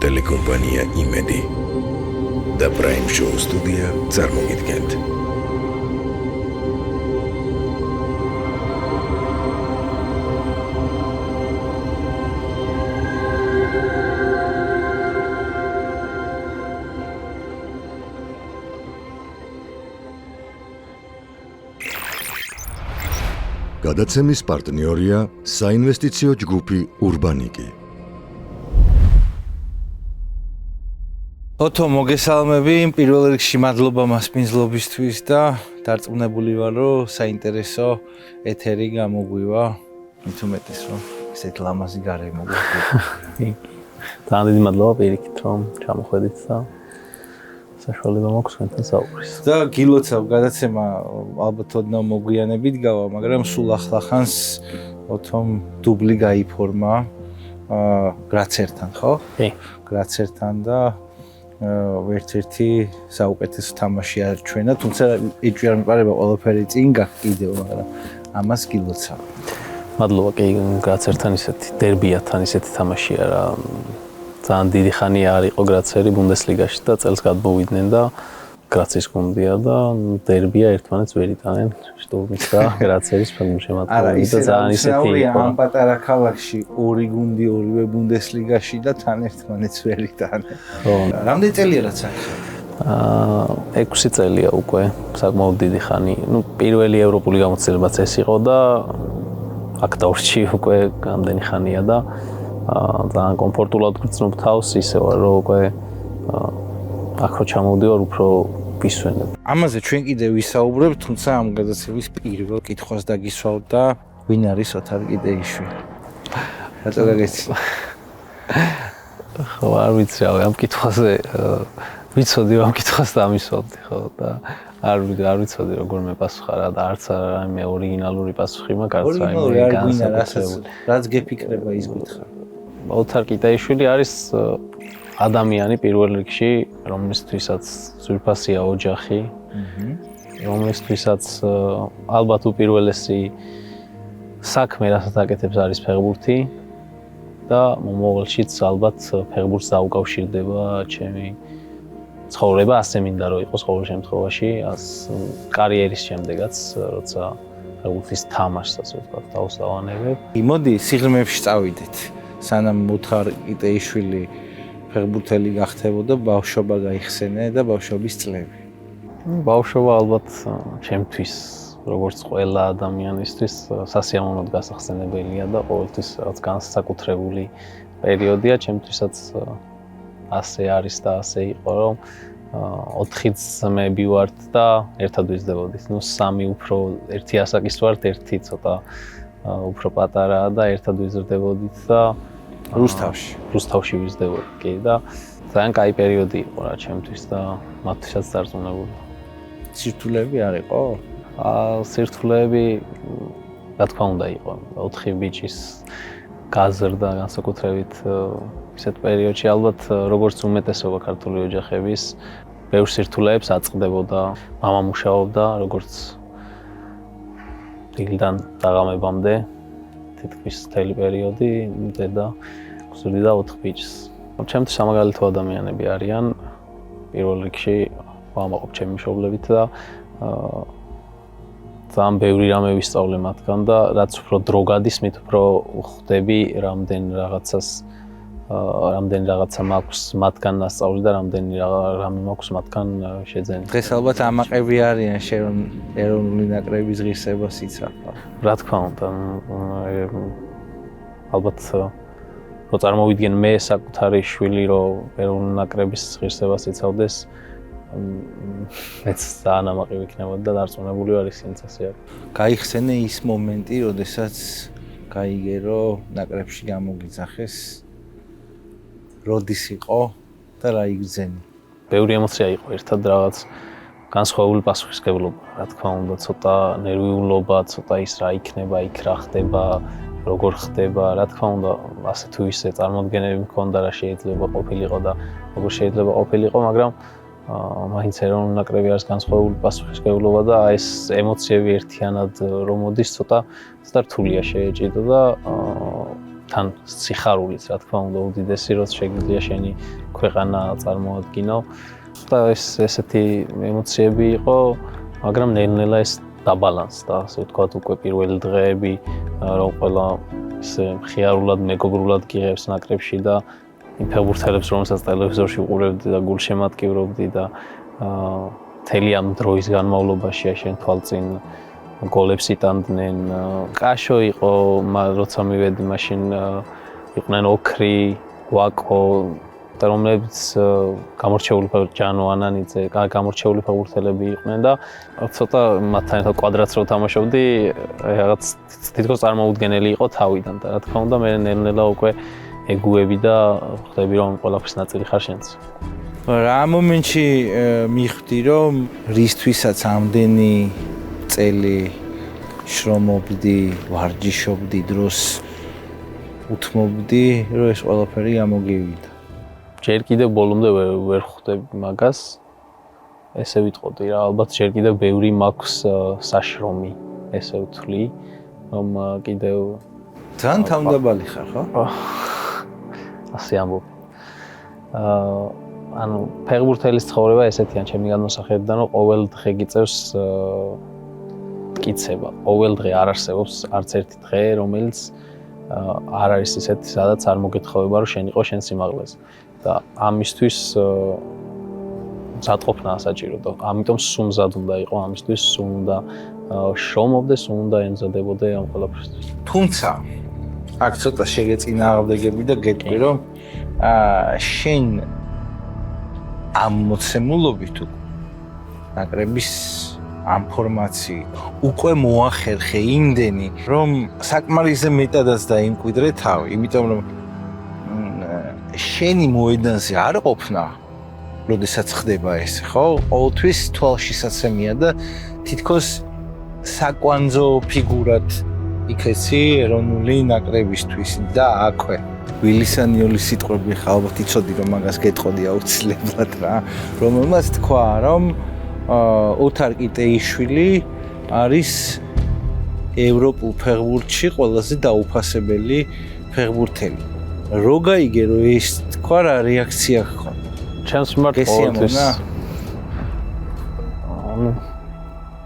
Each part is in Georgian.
ტელეკომპანია იმედი და პრაიმ შოუ სტუდია წარმოგიდგენთ. გადაცემის პარტნიორია საინვესტიციო ჯგუფი ურბანიკი. ოთო მოგესალმები, პირველ რიგში მადლობა მასპინძლობისთვის და დარწმუნებული ვარ, რომ საინტერესო ეთერი გამოგვივა. მით უმეტეს რომ ესეთ ლამაზი გარემო გვაქვს. ძალიან დიდი მადლობა პირიქით რომ ჩამოხვედით და საშუალება მაქვს თქვენთან საუბრის. და გილოცავ გადაცემა ალბათ ოდნავ მოგვიანებით გავა, მაგრამ სულ ახლახანს ოთომ დუბლი გაიფორმა გრაცერთან, ხო? კი. გრაცერთან და ერთ-ერთი საუკეთესო თამაში არჩვენა, თუმცა ეჭვი არ მიყარება ყველაფერი წინ გაქვს კიდევ, მაგრამ ამას გილოცავ. მადლობა კი გრაცერთან ისეთი დერბიათან ისეთი თამაშია რა. ძალიან დიდი ხანია არ იყო გრაცერი ბუნდესლიგაში და წელს გადმოვიდნენ და გრაცის გუნდია და დერბია ერთმანეთს ვერ იტანენ შტურმის და გრაცერის ფეხბურთელები და ძალიან ისეთი იყო. ამ პატარა ქალაქში ორი გუნდი ორივე ბუნდესლიგაში და თან ერთმანეთს ვერ იტანენ. რამდენი წელია რაც აქ? 6 წელია უკვე, საკმაოდ დიდი ხანი. პირველი ევროპული გამოცდილებაც ეს იყო და აქ დავრჩი უკვე რამდენი ხანია და ძალიან კომფორტულად გრძნობ თავს, ისე ვარ რომ უკვე აქ რო ჩამოვდივარ უფრო ვისვენებ. ამაზე ჩვენ კიდევ ვისაუბრებთ, თუმცა ამ გადაცემის პირველ კითხვას დაგისვავ და ვინ არის ოთარ კიდეიშვილი? რატო გაგეცი? ხო, არ ვიცი რა, ამ კითხვაზე ვიცოდი ამ კითხვას და ამისვავდი, ხო და არ ვიცოდი როგორ მეპასუხარა და არც რაიმე ორიგინალური პასუხი მაქვს, არც რაიმე განსაკუთრებული. რაც გეფიქრება ის გითხრა. ოთარ კიდეიშვილი არის ადამიანი პირველ რიგში, რომლისთვისაც ძვირფასია ოჯახი, რომლისთვისაც ალბათ უპირველესი საქმე, რასაც აკეთებს არის ფეხბურთი და მომავალშიც ალბათ ფეხბურთს დაუკავშირდება ჩემი ცხოვრება, ასე მინდა რომ იყოს ყოველ შემთხვევაში, კარიერის შემდეგაც, როცა ფეხბურთის თამაშსაც ვთქვათ, დავსავანებებ. მოდი სიღრმეებში წავიდეთ. სანამ ოთარ კიდეიშვილი ფეხბურთელი გახდებოდა, ბავშვობა გაიხსენე და ბავშვობის წლები. ბავშვობა ალბათ ჩემთვის, როგორც ყველა ადამიანისთვის, სასიამოვნოდ გასახსენებელია და ყოველთვის რაც განსაკუთრებული პერიოდია, ჩემთვისაც ასე არის და ასე იყო, რომ 4 ძმები ვართ და ერთად ვიზრდებოდით. სამი უფრო ერთი ასაკის ვართ, ერთი ცოტა უფრო პატარაა და ერთად ვიზრდებოდით და რუსთავში ვიზრდებოდით კი და ძალიან კაი პერიოდი იყო რა ჩემთვის და მათთვისაც დარწმუნებული. სირთულეები არ იყო? სირთულეები რა თქმა უნდა იყო. 4 ბიჭის გაზრდა განსაკუთრებით ისეთ პერიოდში ალბათ როგორც უმეტესობა ქართული ოჯახების ბევრ სირთულეებს აწყდებოდა. მამა მუშაობდა როგორც დილიდან დაღამებამდე თითქმის მთელი პერიოდი დედა გზრდიდა 4 ბიჭს. ჩემთვის სამაგალითო ადამიანები არიან პირველ რიგში ვამაყობ ჩემი მშობლებით და ძალიან ბევრი რამე ვისწავლე მათგან და რაც უფრო დრო გადის, მით უფრო ხვდები რამდენი რაღაცა მაქვს მათგან ნასწავლი და რამდენი რამე მაქვს მათგან შეძენი. დღეს ალბათ ამაყები არიან შენ ეროვნული ნაკრების ღირსებას იცავ. რა თქმა უნდა, ალბათ რო წარმოვიდგენ მე საკუთარი შვილი რომ ეროვნული ნაკრების ღირსებას იცავდეს, მეც ძალიან ამაყი ვიქნებოდი და დარწმუნებული ვარ ის სენსაცია. გაიხსენე ის მომენტი, როდესაც გაიგერო ნაკრებში გამოგიძახეს, როდის იყო და რა იგრძენი? ბევრი ემოცია იყო, ერთად რაღაც განსხვავებული პასუხისმგებლობა, რა თქმა უნდა, ცოტა ნერვიულობა, ცოტა ის რა იქნება, იქ რა ხდება, როგორ ხდება, რა თქმა უნდა, ასე თუ ისე წარმოდგენები მქონდა რა შეიძლება ყოფილიყო და როგორ შეიძლება ყოფილიყო, მაგრამ მაინც ეროვნული ნაკრები არის განსხვავებული პასუხისმგებლობა და ეს ემოციები ერთიანად რომ მოდის, ცოტა რთულია შეეჭიდო და თან სიხარულიც რა თქმა უნდა უდიდესი როც შეგვიძლია შენი ქვეყანა წარმოადგინო და ესეთი ემოციები იყო მაგრამ ნელ-ნელა ეს დაბალანსდა ასე ვთქვათ უკვე პირველი დღეები რომ ყველა ისე მხიარულად მეგობრულად გიღებს ნაკრებში და იმ ფეხბურთელებს რომელსაც ტელევიზორში უყურებდი და გულშემატკივრობდი და მთელი ამ დროის განმავლობაში შენ თვალწინ გოლებს იტანდნენ. კაშო იყო, როცა მივედი მაშინ იყვნენ ოქრი, ვაკო და რომლებიც გამორჩეული ჯანო ანანიძე, გამორჩეული ფეხბურთელები იყვნენ და ცოტა მათთან ერთად კვადრატს რო თამაშობდი, რაღაც თითქოს წარმოუდგენელი იყო თავიდან და რა თქმა უნდა მე ნელ-ნელა უკვე ეგუები და ხვდები რომ ყველაფრის ნაწილი ხარ შენც. რა მომენტში მიხვდი რომ რისთვისაც ამდენი წელი შრომობდი, ვარჯიშობდი, დროს უთმობდი, რომ ეს ყველაფერი გამოგივიდა. ჯერ კიდევ ბოლომდე ვერ ხვდები მაგას. ესე ვიტყოდი რა, ალბათ ჯერ კიდევ ბევრი მაქვს საშრომი, ესე ვთვლი, რომ კიდევ ძალიან თავმდაბალი ხარ, ხო? ასე ამბობ. ანუ ფეხბურთელის ცხოვრება ესეთია, ჩემი განმოსახედიდან, რომ ყოველ დღე გიწევს მტკიცება. ყოველ დღე არ არსებობს არც ერთი დღე, რომელიც არ არის ისეთი, სადაც არ მოგეთხოვება, რომ შენ იყო შენ სიმაღლეზე. და ამისთვის მზადყოფნა საჭირო და ამიტომ სულ მზად უნდა იყო ამისთვის, სულ უნდა შრომობდე, სულ უნდა ემზადებოდე ამ ყველაფერს. თუმცა აქ ცოტა შეგეწინააღმდეგები და გეტყვი რომ შენ ამ მოცემულობით ნაკრების ამ ფორმაცი უკვე მოახერხე იმდენი რომ საკმარისზე მეტადაც დაიმკვიდრე თავი, იმიტომ რომ შენი მოედანზე არ ყოფნა, როდესაც ხდება ეს, ხო? ყოველთვის თვალშისაცემია და თითქოს საკვანძო ფიგურად იქეცი ეროვნული ნაკრებისთვის და აქვე ვილისანიოლის სიტყვები ხა ალბათ იცოდი რომ მაგას გეტყოდი აუცილებლად რა, რომელმაც თქვა რომ ოთარ კიტეიშვილი არის ევროპულ ფეხბურთში ყველაზე დაუფასებელი ფეხბურთელი. რო გაიგე რომ ეს თქვა რა რეაქცია ჰქონდა? ჩემს მიმართ ყოველთვის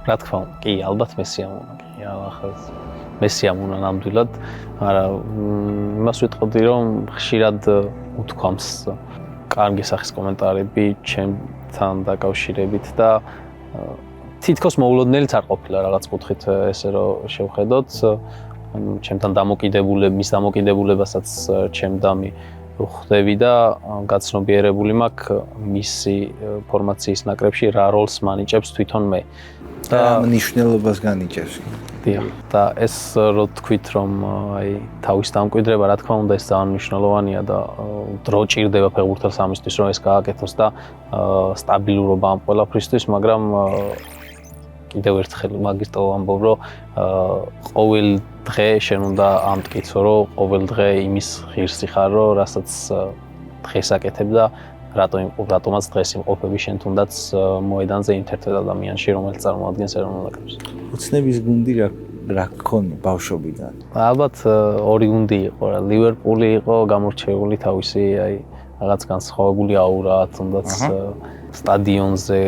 რა თქმა უნდა, კი, ალბათ მესიამონა, კი, ახლა მესიამონა ნამდვილად, მაგრამ იმას ვიტყოდი რომ ხშირად უთქვამს კარგი სახის კომენტარები ჩემთან დაკავშირებით და თითქოს მოულოდნელიც არ ყოფილა რაღაც კუთხით ესე რომ შევხედოთ ჩემთან მის დამოკიდებულებასაც ჩემდამი ხვდები და გაცნობიერებული მაქვს მისი ფორმაციის ნაკრებში რა როლს მანიჭებს თვითონ მე და მნიშვნელობას განიჭებს. დიახ, და ეს რო თქვით რომ აი თავის დამკვიდრება რა თქმა უნდა ეს ძალიან მნიშვნელოვანია და დრო ჭირდება ფეხბურთელს ამისთვის რომ ეს გააკეთოს და სტაბილურობა ამ ყველაფრისთვის, მაგრამ კიდევ ერთხელ მაგისტრო ამბობ რომ ყოველ დღე შენ უნდა ამტკიცო რომ ყოველ დღე იმის ღირსი ხარ რომ რასაც დღეს აკეთებ და რატომაც დღეს იმყოფები შენ თუნდაც მოედანზე ერთ-ერთ ადამიანში რომელიც წარმოადგენს ეროვნულ ნაკრებს. უცნების გუნდი რა გქონდა ბავშვობიდან? ალბათ ორი გუნდი იყო რა, ლივერპული იყო გამორჩეული თავისი აი რაღაც განსხვავებული აურა, თუნდაც სტადიონზე,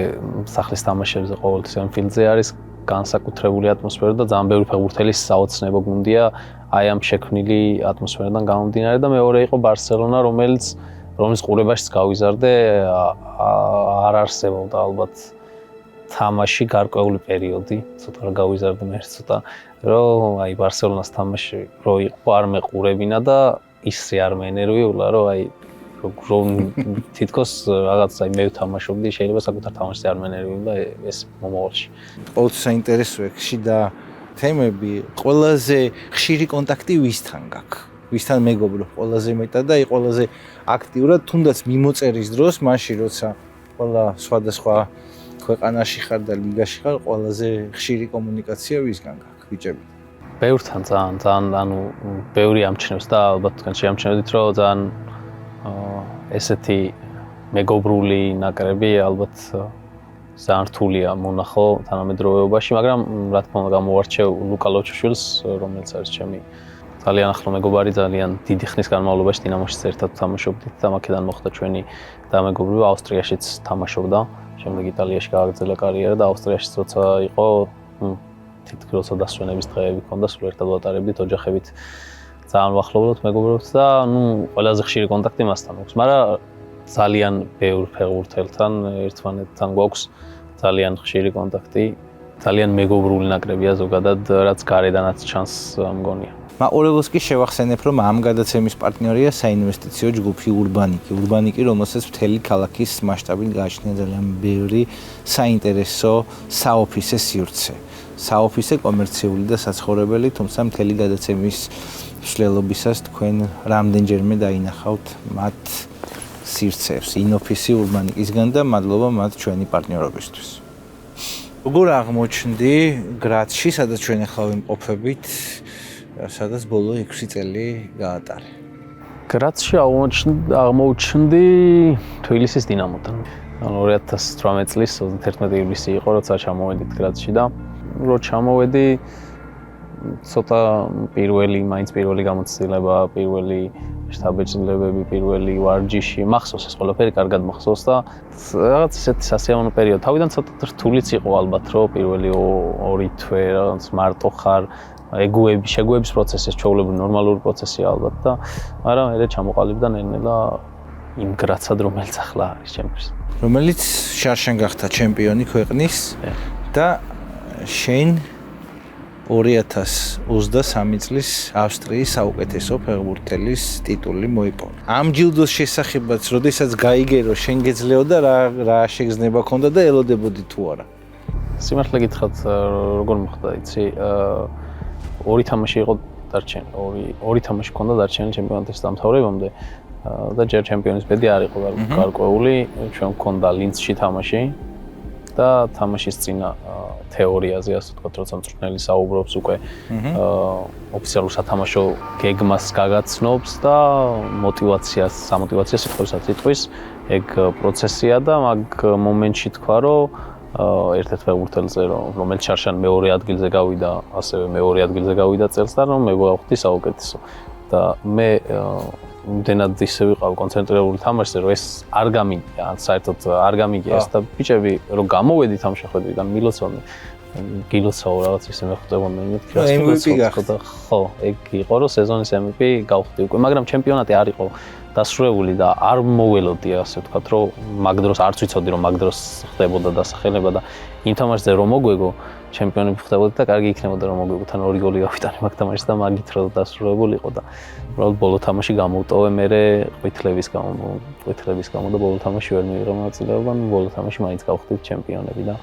სახლის თამაშებზე ყოველთვის Anfield-ზე არის განსაკუთრებული ატმოსფერო და ძალიან ბევრი ფეხბურთელის საოცნებო გუნდია აი ამ შექმნილი ატმოსფეროდან გამომდინარე და მეორე იყო ბარსელონა, რომლის ყურებაშიც გავიზარდე, არ არსებობდა ალბათ თამაში გარკვეული პერიოდი, ცოტა რა გავიზარდე მე ცოტა, რომ აი ბარსელონას თამაში რო იყო არ მეყურებინა და ისე არ მეენერვიულა, რომ აი რომ თითქოს რაღაც აი მე ვთამაშობდი, შეიძლება საკუთარ თამაშზე არ მეენერვიულა ეს მომავალში. ყოველთვის საინტერესოა შიდა თემები, ყველაზე ხშირი კონტაქტი ვისთან გაქვს? ვისთან მეგობრობ ყველაზე მეტად და ყველაზე აქტიურად თუნდაც მიმოწერის დროს, მაშინ როცა ყველა სხვადასხვა ქვეყანაში ხარ და ლიგაში ხარ, ყველაზე ხშირი კომუნიკაცია ვისგან გაქვს ბიჭები? ბევრთან ძალიან ანუ ბევრი ამჩნევს და ალბათ თქვენ შეამჩნევდით რომ ძალიან ესეთი მეგობრული ნაკრები ალბათ ძალიან რთულია მონახო თანამედროვეობაში, მაგრამ რა თქმა უნდა გამოვარჩევ ლუკა ლოჩაშვილს, რომელიც არის ჩემი ძალიან ახლო მეგობარი, ძალიან დიდი ხნის განმავლობაში დინამოშიც ერთად თამაშობდით და მაქედან მოხდა ჩვენი დამეგობრება, ავსტრიაშიც თამაშობდა. შემდეგ იტალიაში გააგრძელა კარიერა და ავსტრიაშიც როცა იყო, თითქოს როცა დასვენების დღეები ჰქონდა, სულ ერთად ვატარებდით ოჯახებით. ძალიან ვახლობდით მეგობრებს და ყველაზე ხშირი კონტაქტი მასთან აქვს, მაგრამ ძალიან ბევრ ფეხბურთელთან ერთმანეთთან გვაქვს ძალიან ხშირი კონტაქტი. ძალიან მეგობრული ნაკრებია ზოგადად, რაც გარედანაც ჩანს მგონია. მაყურებელს კი შევახსენებ, რომ ამ გადაცემის პარტნიორია საინვესტიციო ჯგუფი ურბანიკი. ურბანიკი, რომელსაც მთელი ქალაქის მასშტაბით გააჩნია ძალიან ბევრი საინტერესო საოფისე სივრცე. საოფისე, კომერციული და საცხოვრებელი, თუმცა მთელი გადაცემის მსვლელობისას თქვენ რამდენჯერმე დაინახავთ მათ სივრცეებს ინოფისი ურბანიკისგან და მადლობა მათ ჩვენი პარტნიორობისთვის. როგორ აღმოჩნდი გრაცში, სადაც ჩვენ ახლა ვიმყოფებით, სადაც ბოლო 6 წელი გაატარე. გრაცში აღმოჩნდი თბილისის დინამოდან. 2018 წლის 31 ივლისი იყო, როცა ჩამოვედით გრაცში და რო ჩამოვედი ცოტა მაინც პირველი გამოცდილება, პირველი შტაბეჭდილებები, პირველი ვარჯიში, მახსოვს ეს ყველაფერი კარგად მახსოვს და რაღაც ესეთი სასიამოვნო პერიოდი. თავიდან ცოტა რთულიც იყო ალბათ, რომ პირველი 2 თვე რაღაც მარტო ხარ, შეგუების პროცესი, ჩვეულებრივი ნორმალური პროცესია ალბათ და მაგრამ მე ჩამოყალიბდა ნელ-ნელა იმ გრაცად, რომელიც ახლა არის ჩემთვის. რომელიც შარშან გახდა ჩემპიონი ქვეყნის და შენ 2023 წლის ავსტრიის საუკეთესო ფეხბურთელის ტიტული მოიპოვა. ამ ჯილდოს შესახებაც, როდესაც გაიგერო, შენ გეძლეოდა რა შეგრძნება ქონდა და ელოდებოდი თუ არა? სიმართლე გითხრათ, როგორ მოხდა, იცი, 2 თამაში იყო დარჩენილი, 2 თამაში ქონდა დარჩენილი ჩემპიონატის დამთავრებამდე და ჯერ ჩემპიონის ბედი არ იყო გარკვეული, ჩვენ მქონდა ლინცში თამაში და თამაშის წინა თეორიაზე, ასე ვთქვათ, როცა მწვრთნელი საუბრობს უკვე ოფიციალურ სათამაშო გეგმას გაგაცნობს და მოტივაციას, სამოტივაციო სიტყვებსაც იტყვის, ეგ პროცესია და მაგ მომენტში თქვა, რომ ერთ-ერთ ფეხბურთელზე, რომელიც შარშან მეორე ადგილზე გავიდა, ასევე მეორე ადგილზე გავიდა წელს და რომ მე ვგავხდი საუკეთესო. და მე იმდენად ისე ვიყავ კონცენტრირებული თამაშზე, რომ ეს არ გამიგია, საერთოდ არ გამიგია ეს და ბიჭები რომ გამოვედით ამ შეხვედრიდან გილოცავ რაღაც ისე მეხვდება მე მეთქი რა MVP გახდა. ხო, ეგ იყო რომ სეზონის MVP გავხდი უკვე, მაგრამ ჩემპიონატი არ იყო დასრულებული და არ მოველოდი, ასე ვთქვათ, რომ მაგ დროს არც ვიცოდი რომ მაგ დროს ხდებოდა დასახელება და იმ თამაშზე რომ მოგვეგო ჩემპიონები ხდებოდა და კარგი იქნებოდა რომ მოგვიგო, თან 2 გოლი გავიტანე მაგ თამაშში და მაგით რომ დასრულებული იყო და უბრალოდ ბოლო თამაში გამოვტოვე მე ყვითლების გამო და ბოლო თამაში ვერ მიიღო მონაწილეობა, ბოლო თამაში მაინც გავხდით ჩემპიონები და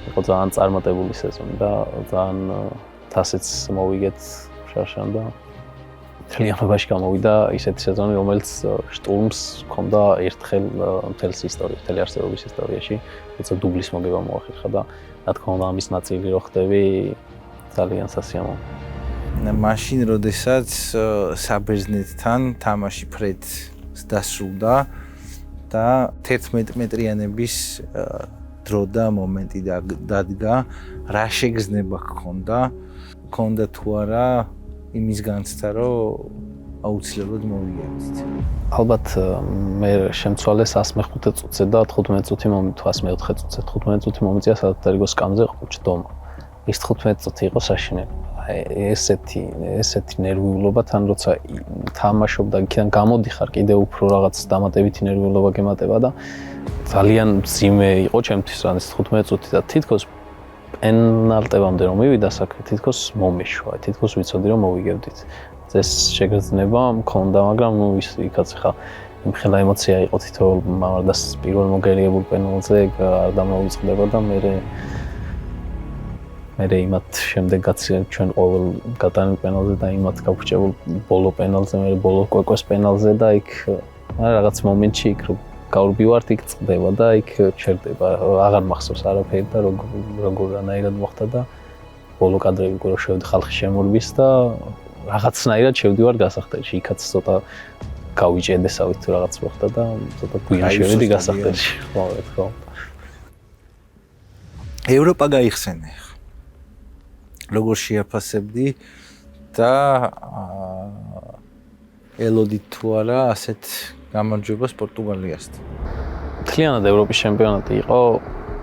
იყო ძალიან წარმატებული სეზონი და ძალიან თასიც მოვიგეთ შარშან და მთლიანობაში გამოვიდა ისეთი სეზონი, რომელიც შტურმს ჰქონდა ერთხელ მთელი არსებობის ისტორიაში, როცა დუბლის მოგება მოახერხა და რა თქმა უნდა ამის ნაწილი რო ხდები ძალიან სასიამოვნო. მაშინ, როდესაც საბერძნეთთან თამაში ფრედს დასრულდა და 11 მეტრიანების დრო და მომენტი დადგა, რა შეგრძნება გქონდა თუ არა იმის განცდა, რომ აუცილებლად მოვიგებთ. ალბათ მე შემცვალე 105 წუთზე და 15 წუთი მომენტი 104 წუთზე 15 წუთი მომენტია სადაც დარიგო სკამზე ყვჭდომა. ის 15 წუთი იყო საშინელი. ესეთი ნერვიულობა თან როცა თამაშობ და იქიდან გამოდიხარ კიდე უფრო რაღაც დამატებითი ნერვიულობა გემატება და ძალიან მძიმე იყო ჩემთვის რა 15 წუთი და თითქოს პენალტებამდე რომ მივიდა საქმე, თითქოს მომეშვა, თითქოს ვიცოდი რომ მოვიგებდით. ეს შეგრძნება მქონდა, მაგრამ იქაც ხა იმხელა ემოცია იყო თითოეულ მამარდას პირველ მოგერიებულ პენალზე არ დამოვიწყდება და მე იმათ შემდეგაც ჩვენ ყოველ გატანილ პენალზე და იმათ გავხჭებულ ბოლო პენალზე, მე ბოლო კვეკოს პენალზე და იქ რაღაც მომენტში იქ გავრბივართ, იქ წდება და იქ ჩერდება. აღარ მახსოვს არაფერი და როგორანაირად მოხდა და ბოლო კადრები რო შევდი ხალხი შემორბის და რაღაცნაირად შევდივარ გასახდელში. იქაც ცოტა გავიჭედესავით თუ რაღაც მოხდა და ცოტა გვიან შევედი გასახდელში. ხო. ევროპა გაიხსენე. როგორ შეაფასებდი და ელოდით თუ არა ასეთ გამარჯვებას პორტუგალიასთან. მთლიანად ევროპის ჩემპიონატი იყო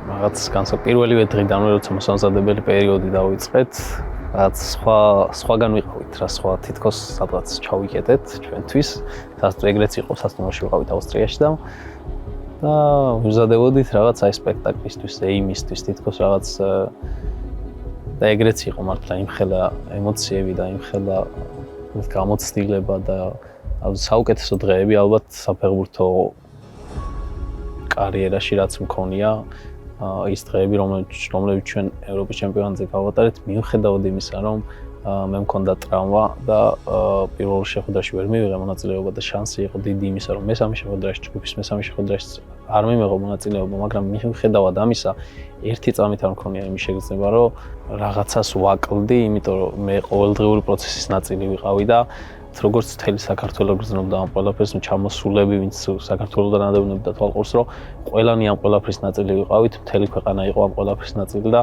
რაღაც პირველივე დღიდან როცა მოსამზადებელი პერიოდი დავიწყეთ, რაღაც სხვაგან ვიყავით რა სხვა თითქოს სადღაც ჩავიკეტეთ ჩვენთვის. ეგრეც იყო სასტუმროში ვიყავით ავსტრიაში და ვიზადებოდით რაღაც აი სპექტაკლისთვის, ეიმისთვის თითქოს რაღაც და ეგრეც იყო მართლა იმხელა ემოციები და იმხელა გამოცდილება და საუკეთესო დღეები ალბათ საფეხბურთო კარიერაში რაც მქონია ის დღეები რომლებიც ჩვენ ევროპის ჩემპიონატზე გავატარეთ მიუხედავად იმისა რომ მე მქონდა ტრავმა და პირველ შეხვედრაში ვერ მივიღე მონაწილეობა და შანსი იყო დიდი იმისა რომ მესამე შეხვედრაში ჯგუფის მესამე შეხვედრაში არ მიმეღო მონაწილეობა მაგრამ მიუხედავად ამისა ერთი წამით არ მქონია იმის შეგრძნება რომ რაღაცას ვაკლდი იმიტომ რომ მე ყოველდღიური პროცესის ნაწილი ვიყავი და როგორც მთელი საქართველო გრძნობდა ამ ყველაფერს ჩამოსულები ვინც საქართველოდან ადევნებდა თვალყურს რომ ყველანი ამ ყველაფრის ნაწილი ვიყავით მთელი ქვეყანა იყო ამ ყველაფრის ნაწილი და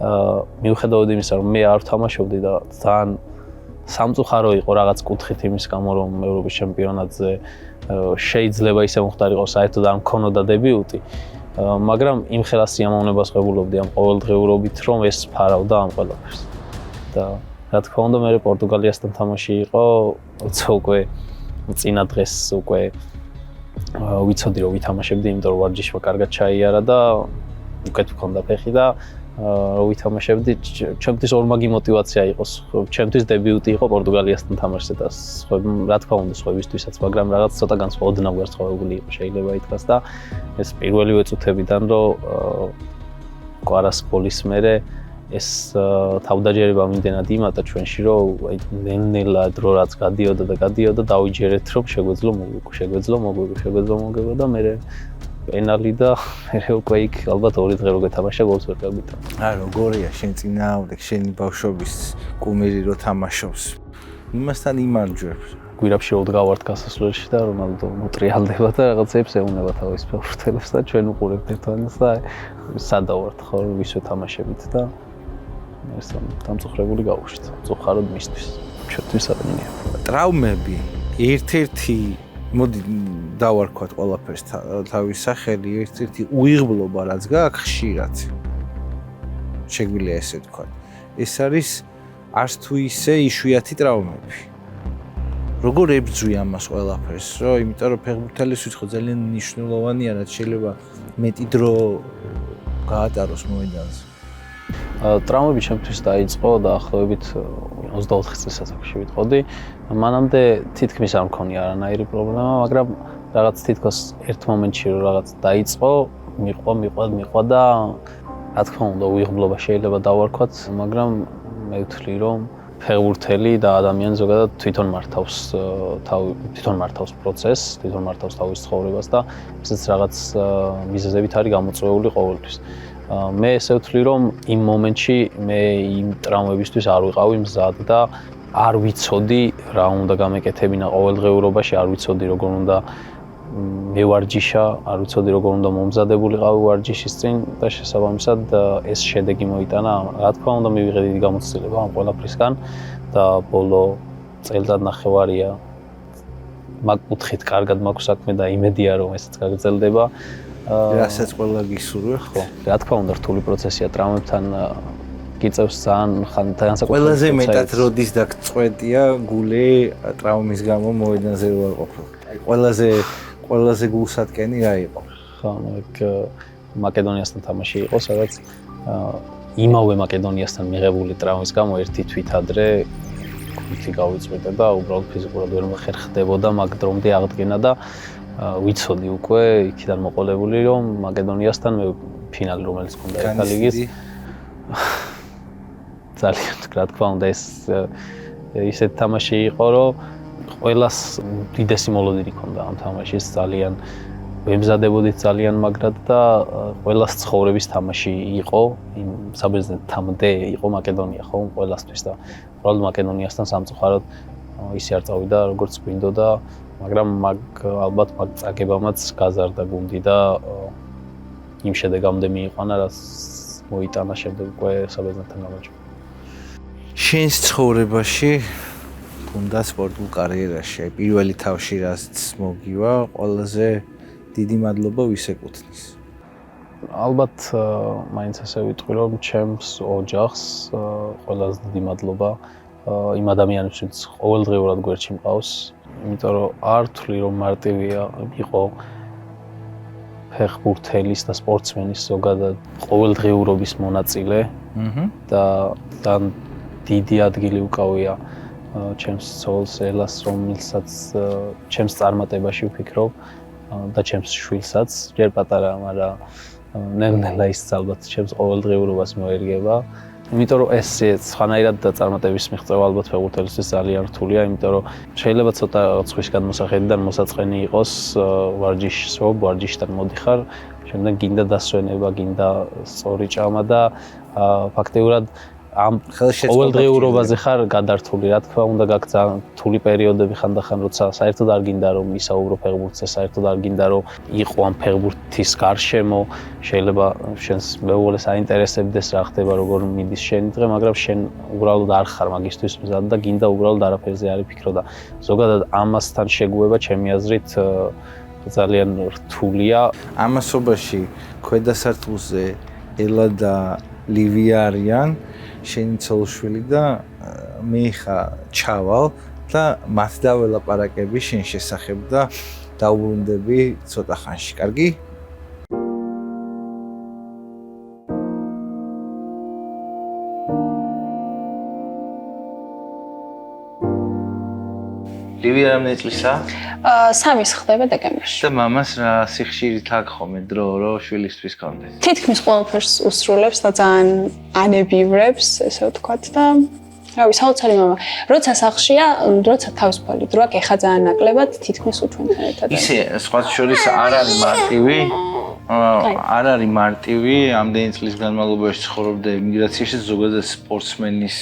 მიუხედავად იმისა რომ მე არ ვთამაშობდი და ძალიან სამწუხარო იყო რაღაც კუთხით იმის გამო რომ ევროპის ჩემპიონატზე შეიძლება ისე მომხდარიყო საერთოდ არ მქონოდა დებიუტი მაგრამ იმ ხელა სიამოვნებას ვღებულობდი ამ ყოველდღიურობით რომ ეს ფარავდა ამ ყველაფერს და რა თქმა უნდა მე პორტუგალიასთან თამაში იყო როცა უკვე წინა დღეს უკვე ვიცოდი რომ ვითამაშებდი იმიტომ რომ ვარჯიშმა კარგად ჩაიარა და უკეთ მქონდა ფეხი და რომ ვითამაშებდი ჩემთვის ორმაგი მოტივაცია იყო ჩემთვის დებიუტი იყო პორტუგალიასთან თამაშზე და რა თქმა უნდა სხვებისთვისაც მაგრამ რაღაც ცოტა განსხვავებულად განსხვავებული იყო შეიძლება ითქვას და ეს პირველივე წუთებიდან რომ კვარას გოლის მერე ეს თავდაჯერება მიმდენად იმატა ჩვენში რომ აი ნელ-ნელა დრო რაც გადიოდა და დავიჯერეთ რომ შეგვეძლო მოგვიგო და მე პენალი და მე უკვე იქ ალბათ ორი დღე რო გეთამაშა გოლს ვერ გავიტანე. აი როგორია შენ წინააღმდეგ შენი ბავშვობის კუმირი რო თამაშობს. იმასთან იმარჯვებს. გვირაბში რო დგავართ გასასვლელში და რონალდო მოტრიალდება და რაღაცებს ეუნება თავის ფეხბურთელებს და ჩვენ უყურებთ ერთმანეთს და სადავართ ხო ვისვე თამაშებით და ეს დამწუხრებული გავუშვით. წუხაროდ მისთვის. ჩვენთვის ადმინია. ტრავმები ერთ-ერთი მოდი დავარქვათ ყველაფერს თავის სახელი ერთ-ერთი უიღბლობა რაც გააქვს ხშირად შეგვიძლია ესე ვთქვათ ეს არის არც თუ ისე იშვიათი ტრავმები როგორ ებრძვი ამას ყველაფერს რომ იმიტომ რომ ფეხბურთელისთვის ხო ძალიან მნიშვნელოვანია რაც შეიძლება მეტი დრო გაატაროს მოედანზე ტრავმები ჩემთვის დაიწყო დაახლოებით 24 წელიწადში ვიტყოდი. მანამდე თითქმის არ მქონია არანაირი პრობლემა, მაგრამ რაღაც თითქოს ერთ მომენტში რომ რაღაც დაიწყო, მიყვა და რა თქმა უნდა უიღბლობა შეიძლება დავარქვათ, მაგრამ მე ვთვლი რომ ფეხბურთელი და ადამიანი ზოგადად თვითონ მართავს პროცესს, თვითონ მართავს თავის ცხოვრებას და ესეც რაღაც მიზეზებით არის გამოწვეული ყოველთვის. მე ესე ვთვლი რომ იმ მომენტში მე იმ ტრავმებისთვის არ ვიყავი მზად და არ ვიცოდი რა უნდა გამეკეთებინა ყოველდღიურობაში, არ ვიცოდი როგორ უნდა მევარჯიშა, არ ვიცოდი როგორ უნდა მომზადებულიყავი ვარჯიშის წინ და შესაბამისად ეს შედეგი მოიტანა. რა თქმა უნდა მივიღე დიდი გამოცდილება ამ ყველაფრისგან და ბოლო წელწადნახევარია მაგ კუთხით კარგად მაქვს საქმე და იმედია რომ ესეც გაგრძელდება. რასაც ყველა გისურვე ხო რა თქმა უნდა რთული პროცესია ტრავმებთან გიწევს ძალიან განსაკუთრებით ყველაზე მეტად როდის დაგწყვეტია გული ტრავმის გამო მოედანზე ვარ ყოფილ ყველაზე გულსატკენი რა იყო ხო მაკედონიასთან თამაში იყო სადაც იმავე მაკედონიასთან მიღებული ტრავმის გამო ერთი თვით ადრე გული გავიწყვეტა და უბრალოდ ფიზიკურად ვერ მოხერხდებოდა მაგ დრომდე აღდგენა და ვიცოდი უკვე იქიდან მოყოლებული რომ მაკედონიასთან მე ფინალი რომელიც მქონდა ერთა ლიგის ძალიან რა თქმა უნდა ეს ისეთ თამაში იყო რომ ყველას დიდესი მოლოდინი ჰქონდა ამ თამაშის ძალიან ვემზადებოდით ძალიან მაგრად და ყველას ცხოვრების თამაში იყო იმ საბერძნეთამდე იყო მაკედონია ხო ყველასთვის და უბრალოდ მაკედონიასთან სამწუხაროდ ისე არ წავიდა როგორც გვინდოდა მაგრამ ალბათ მაგ წაგებამაც გაზარდა გუნდი და იმ შედეგამდე მიიყვანა რაც მოიტანა შემდეგ უკვე საბერძნეთთან გამარჯვება. შენს ცხოვრებაში თუნდა სპორტულ კარიერაში პირველი თავში რაც მოგივა ყველაზე დიდი მადლობა ვის ეკუთვნის ალბათ მაინც ასე ვიტყვი რომ ჩემს ოჯახს ყველაზე დიდი მადლობა იმ ადამიანებსაც ყოველდღიურად გვერდში მყავს იმიტომ რომ არ ვთვლი რომ მარტივია იყო ფეხბურთელის და სპორტსმენის ზოგადად ყოველდღიურობის მონაწილე და დიდი ადგილი უკავია ჩემს ცოლს ელას რომელსაც ჩემს წარმატებაში ვფიქრობ და ჩემს შვილსაც ჯერ პატარა მაგრამ ნელ-ნელა ის ალბათ ჩემს ყოველდღიურობას მოერგება იმიტომ რომ ეს სხვანაირად და წარმატების მიღწევა ალბათ ფეხბურთელისთვის ძალიან რთულია იმიტომ რომ შეიძლება ცოტა ცხვის გადმოსახედიდან მოსაწყენი იყოს ვარჯიშს ვარჯიშთან მოდიხარ შემდეგ გინდა დასვენება გინდა სწორი ჭამა და ფაქტიურად ამ ყოველდღიურობაზე ხარ გადართული რა თქმა უნდა გაქვს რთული პერიოდები ხანდახან როცა საერთოდ არ გინდა რომ ისაუბრო ფეხბურთზე საერთოდ არ გინდა რომ იყო ამ ფეხბურთის გარშემო შეიძლება შენს მეუღლეს აინტერესებდეს რა ხდება როგორ მიდის შენი დღე მაგრამ შენ უბრალოდ არ ხარ მაგისთვის მზად და გინდა უბრალოდ არაფერზე არ იფიქრო და ზოგადად ამასთან შეგუება ჩემი აზრით ძალიან რთულია ამასობაში ქვედა სართულზე ელა და ლივია არიან შენი ცოლშვილი და მე ხა ჩავალ და მათ დაველაპარაკები შენ შესახებ და დაუბრუნდები ცოტა ხანში. კარგი? ლივია რამდენი წლისა? 3 ხდება დეკემბერში. და მამას რა სიხშირით აქ ხომ დრო რო შვილისთვის კონდეს. თითქმის ყველაფერს უსრულებს და ძალიან ანებივრებს, ესე ვთქვათ და რავი, საოცარი მამა. როცა სახლშია, როცა თავისუფალი დროა, ეხა ძალიან ნაკლებად თითქმის უჩვენთან ერთად. ისე სხვა შორის არ არის მარტივი. არ არის მარტივი, ამდენი წლის განმავლობაში ცხოვრობდა ემიგრაციაში, ზოგადად სპორტსმენის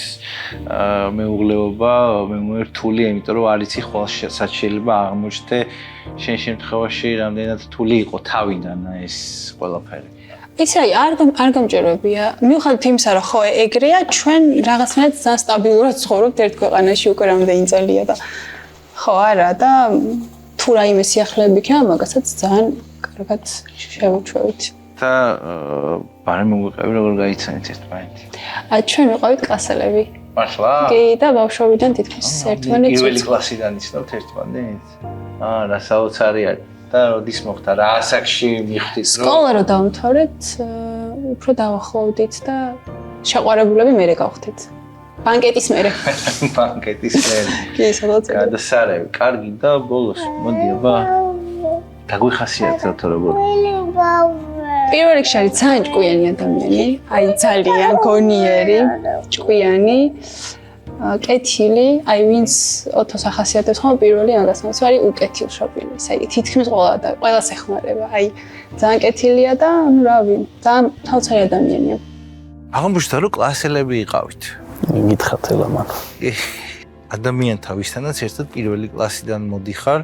მეუღლეობა მე რთულია, იმიტომ რომ არ იცი ხოლმე შეიძლება აღმოჩნდე შენ შემთხვევაში რამდენად რთული იყო თავიდან ეს ყველაფერი. იცი არ გამჭირვებია. მიუხედავად იმისა, რომ ხო ეგრეა, ჩვენ რაღაცნაირად ძალიან სტაბილურად ცხოვრობთ ერთ ქვეყანაში უკვე რამდენი წელია და ხო არა და თუ რაიმე სიახლეები იქნება, მაგასაც ძალიან კარგად შევუჩვევით. და ბარი მოგვიყევი როგორ გაიცანით ერთმანეთი? ჩვენ ვიყავით კლასელები. მართლა? კი და ბავშვობიდან თითქმის ერთმანეთს. პირველი კლასიდან იცნობთ ერთმანეთს? რა საოცარი არის. და როდის მოხდა რა ასაკში მიხვდით რომ სკოლა რო დავამთავრეთ, უფრო დავახლოვდით და შეყვარებულები მერე გავხდით. ბანკეტის მერე. ბანკეტის მერე. კი, სადაც. გადასარევი, კარგი და ბოლოს მოდი აბა. დაგვიხასიათოთ როგორ. პირველ რიგში არის ძალიან ჭკვიანი ადამიანი, აი ძალიან გონიერი, ჭკვიანი. კეთილი, აი ვინც ოთოს ახასიათებს ხომ პირველი მაგასთან, ის არის უკეთილშობილი. ესე იგი თითქმის ყველას ეხმარება. აი ძალიან კეთილია და ნუ რავი, ძალიან თავცარი ადამიანია. აღმოჩნდა რომ კლასელები იყავით. მიგითხათ ელა მან. ადამიან თავისთანაც ერთად პირველი კლასიდან მოდიხარ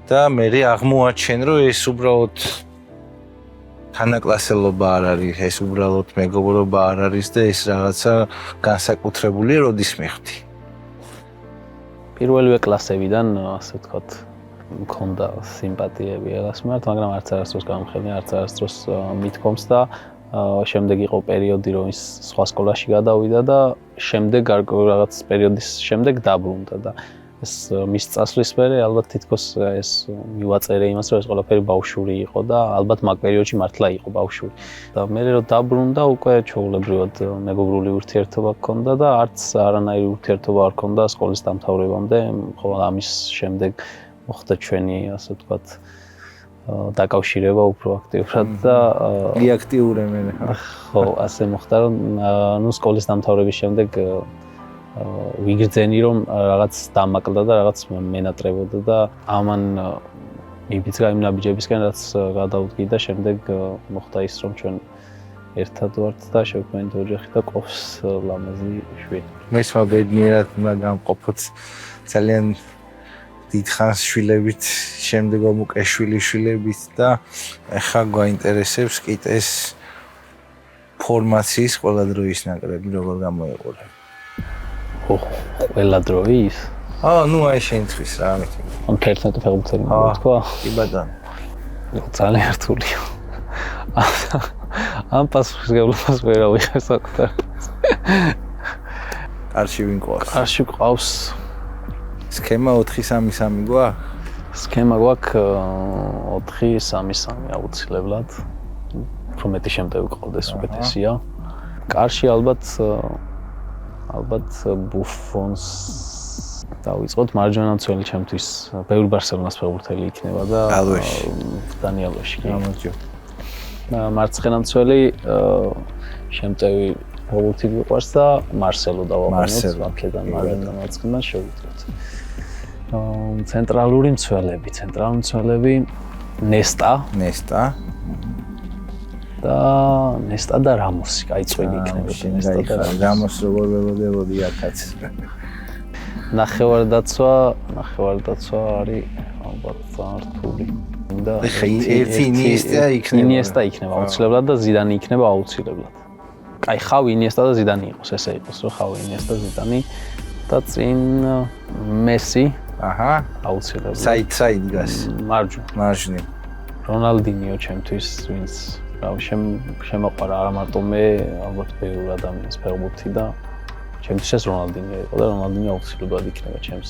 და მე აღმოაჩენ რომ ეს უბრალოდ თანაკლასელობა არ არის, ეს უბრალოდ მეგობრობა არ არის და ეს რაღაცა განსაკუთრებულია, როდის მიხვდი. პირველივე კლასებიდან, ასე ვთქვათ, მქონდა სიმპათიები ელას მიმართ, მაგრამ არც არასდროს გამხელია, არც არასდროს მithkoms და შემდეგ იყო პერიოდი, რომ ის სხვა სკოლაში გადავიდა და შემდეგ რაღაც პერიოდის შემდეგ დაბრუნდა და ეს მის წასვლის მერე ალბათ თითქოს ეს მივაწერე იმას, რომ ეს ყველაფერი ბავშვური იყო და ალბათ მაგ პერიოდში მართლა იყო ბავშვური. და მე რო დაბრუნდა, უკვე ჩვეულებრივად მეგობრული ურთიერთობა გქონდა და არც არანაირი ურთიერთობა არ გქონდა სკოლის დამთავრებამდე, ხოლო ამის შემდეგ მოხდა ჩვენი, ასე ვთქვათ, დაკავშირება უფრო აქტიურად და ლიაქტიურე მე. ხო, ასე მოხდა, რომ ნუ სკოლის დამთავრების შემდეგ ვიგრძენი რომ რაღაც დამაკლა და რაღაც მენატრებოდა და ამან მიბიძგა იმ ნაბიჯებისკენ რაც გადავდგი და შემდეგ მოხდა ის რომ ჩვენ ერთად ვართ და შევქმნით ოჯახი და ყოფს ლამაზი შვილი. მესმა ბედნიერად უნდა გამყოფოთ ძალიან დიდხანს შვილებით, შემდეგ მომუკე შვილიშვილებით და ახლა გვაინტერესებს კიდეს ფორმაციის ყველა დროის ნაკრები როგორ გამოიყურება. ყველა დროის ნუ აი შენთვის რა ამით. ამ 11 ფეხბურთელი თქვა. კი ბატონო. ძალიან რთულია. ამ პასუხისგებლობას ვერ ავიღებ საკუთარ. კარში ვინ ყავს? კარში ყავს სქემა 4-3-3 გვაქვს? სქემა გვაქვს 4-3-3 აუცილებლად. უფრო მეტი შემტევი ყავდეს უკეთესია. კარში ალბათ ბუფონს დავიწყოთ მარჯვენა მცველი ჩემთვის ბევრი ბარსელონას ფეხბურთელი იქნება და დანი ალვეში. გამარჯო. მარცხენა მცველი შემტევი ფეხბურთი გვიყვარს და მარსელო დავამონოთ აქედან მარჯვენა მარცხენა შევუძლებთ. ცენტრალური მცველები ნესტა და რამოსი, კაი წვილი იქნება ნესტა და რამოს როგორ ველოდებოდი აქაც. ნახევარდაცვა არის ალბათ რთული. და ერთი ინიესტა იქნება აუცილებლად და ზიდანი იქნება აუცილებლად. კაი ხავი ინიესტა და ზიდანი იყოს, ესე იყოს, რომ ხავი ინიესტა ზიდანი და წინ მესი. აუცილებლად. საით დგას? მარჯვნივ. რონალდინიო ჩემთვის ვინც შემოყვარა არა მარტო მე, ალბათ ბევრი ადამიანის ფეხბურთი და ჩემთვის ეს რონალდინიო იყო და რონალდინიო აუცილებლად იქნება ჩემს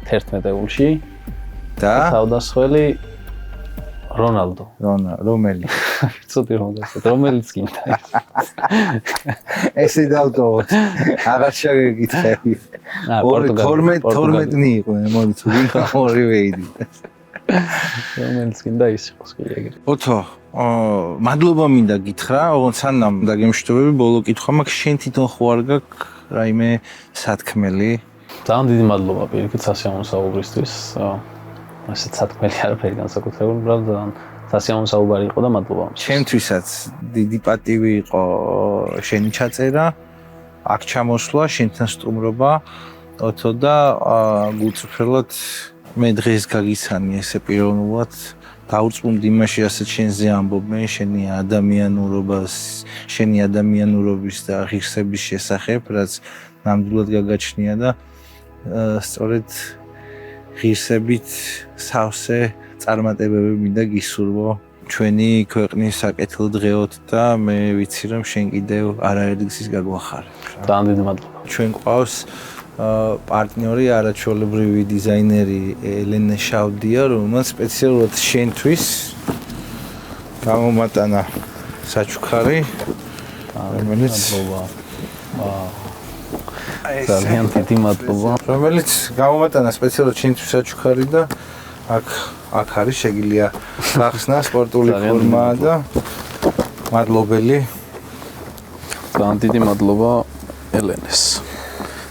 11-ში და თავდასხმელი რონალდო. რომელი? ცოტი რომელიც გინდა. ესე დავტოვოთ. აღარ შეგეკითხები. 12 იყვნენ, მოდი თუ ვინ ორივე იდით. რომელიც გინდა ის იყოს კი ეგრე. ოთო, მადლობა მინდა გითხრა, ოღონდ სანამ დაგემშვიდობები, ბოლო კითხვა მაქვს, შენ თვითონ ხო არ გაქვს რაიმე სათქმელი? ძალიან დიდი მადლობა პირიქით სასიამოვნო საუბრისთვის. ასეთ სათქმელი არაფერი განსაკუთრებული, უბრალოდ სასიამოვნო საუბარი იყო და მადლობა. ჩემთვისაც დიდი პატივი იყო შენი ჩაწერა, აქ ჩამოსვლა, შენთან სტუმრობა, ოთო და გულწრფელად მე დღეს გაგიცანი ესე პიროვნულად დაურწმუნდი იმაში, რასაც შენზე ამბობენ, შენი ადამიანურობის და ღირსების შესახებ, რაც ნამდვილად გაგაჩნია და სწორედ ღირსებით სავსე წარმატებები მინდა გისურვო ჩვენი ქვეყნის საკეთილ დღეოთ და მე ვიცი რომ შენ კიდევ არაერთგზის გაგვახარე. ძალიან დიდი მადლობა. ჩვენ ყავს პარტნიორი არაჩვეულებრივი დიზაინერი ელენე შავდია, რომელმაც სპეციალურად შენთვის გამომატანა საჩუქარი, რომელიც ძალიან დიდი მადლობა. რომელიც გამომატანა სპეციალურად შენთვის საჩუქარი და აქ არის შეგიძლია გახსნა სპორტული ფორმა და მადლობელი. ძალიან დიდი მადლობა ელენეს.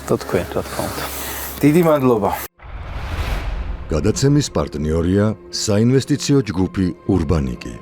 და თქვენ რა თქმა უნდა. დიდი მადლობა. გადაცემის პარტნიორია საინვესტიციო ჯგუფი ურბანიკი.